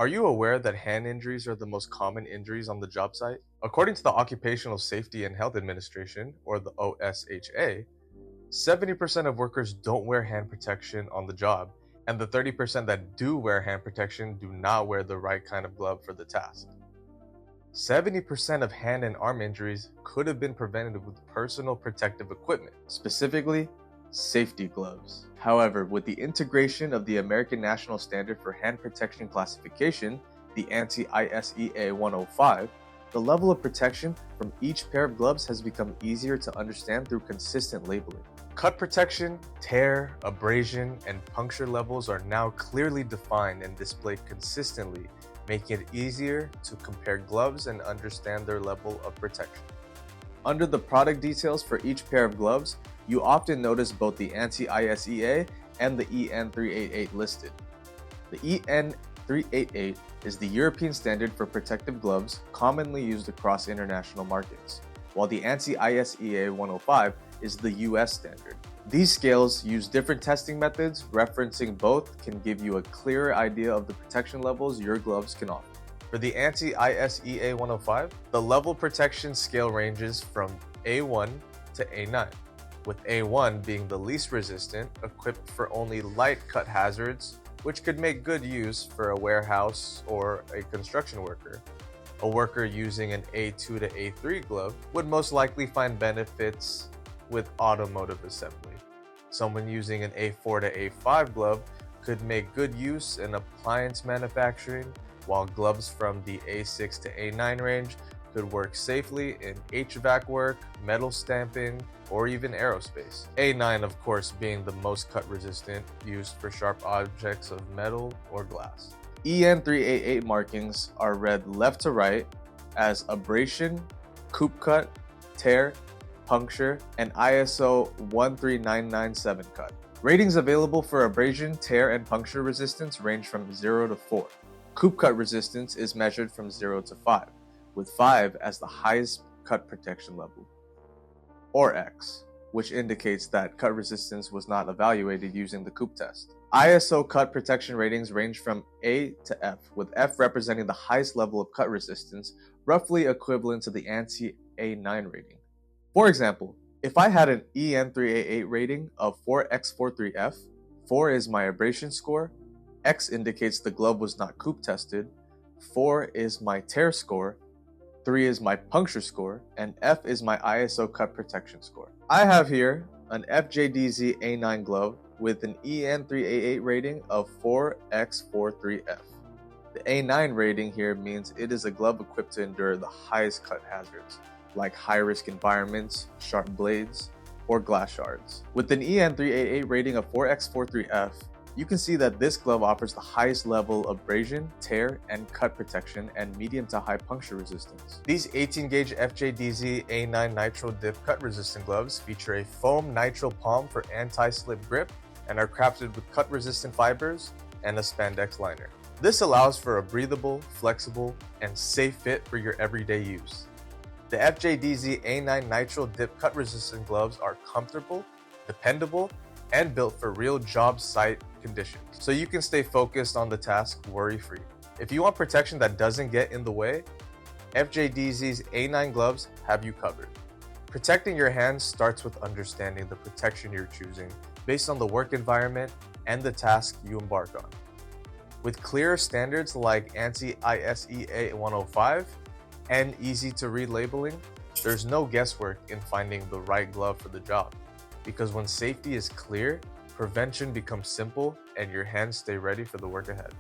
Are you aware that hand injuries are the most common injuries on the job site? According to the Occupational Safety and Health Administration, or the OSHA, 70% of workers don't wear hand protection on the job, and the 30% that do wear hand protection do not wear the right kind of glove for the task. 70% of hand and arm injuries could have been prevented with personal protective equipment, specifically safety gloves. However, with the integration of the American National Standard for Hand Protection Classification, the ANSI ISEA 105, the level of protection from each pair of gloves has become easier to understand through consistent labeling. Cut protection, tear, abrasion, and puncture levels are now clearly defined and displayed consistently, making it easier to compare gloves and understand their level of protection. Under the product details for each pair of gloves, you often notice both the ANSI ISEA and the EN388 listed. The EN388 is the European standard for protective gloves commonly used across international markets, while the ANSI ISEA 105 is the US standard. These scales use different testing methods. Referencing both can give you a clearer idea of the protection levels your gloves can offer. For the ANSI ISEA 105, the level protection scale ranges from A1 to A9, with A1 being the least resistant, equipped for only light cut hazards, which could make good use for a warehouse or a construction worker. A worker using an A2 to A3 glove would most likely find benefits with automotive assembly. Someone using an A4 to A5 glove could make good use in appliance manufacturing, while gloves from the A6 to A9 range could work safely in HVAC work, metal stamping, or even aerospace. A9, of course, being the most cut resistant, used for sharp objects of metal or glass. EN388 markings are read left to right as abrasion, coop cut, tear, puncture, and ISO 13997 cut. Ratings available for abrasion, tear, and puncture resistance range from 0 to 4. Coop cut resistance is measured from 0 to 5, with 5 as the highest cut protection level, or X, which indicates that cut resistance was not evaluated using the coop test. ISO cut protection ratings range from A to F, with F representing the highest level of cut resistance, roughly equivalent to the ANSI A9 rating. For example, if I had an EN388 rating of 4X43F, 4 is my abrasion score, X indicates the glove was not coop tested, 4 is my tear score, 3 is my puncture score, and F is my ISO cut protection score. I have here an FJDZ A9 glove with an EN388 rating of 4X43F. The A9 rating here means it is a glove equipped to endure the highest cut hazards, like high-risk environments, sharp blades, or glass shards. With an EN388 rating of 4X43F, you can see that this glove offers the highest level of abrasion, tear, and cut protection and medium to high puncture resistance. These 18-gauge FJDZ A9 Nitro Dip cut resistant gloves feature a foam nitro palm for anti-slip grip and are crafted with cut-resistant fibers and a spandex liner. This allows for a breathable, flexible, and safe fit for your everyday use. The FJDZ A9 Nitro Dip cut resistant gloves are comfortable, dependable, and built for real job site conditions, so you can stay focused on the task worry-free. If you want protection that doesn't get in the way, FJDZ's A9 gloves have you covered. Protecting your hands starts with understanding the protection you're choosing based on the work environment and the task you embark on. With clear standards like ANSI ISEA 105 and easy-to-read labeling, there's no guesswork in finding the right glove for the job. Because when safety is clear, prevention becomes simple and your hands stay ready for the work ahead.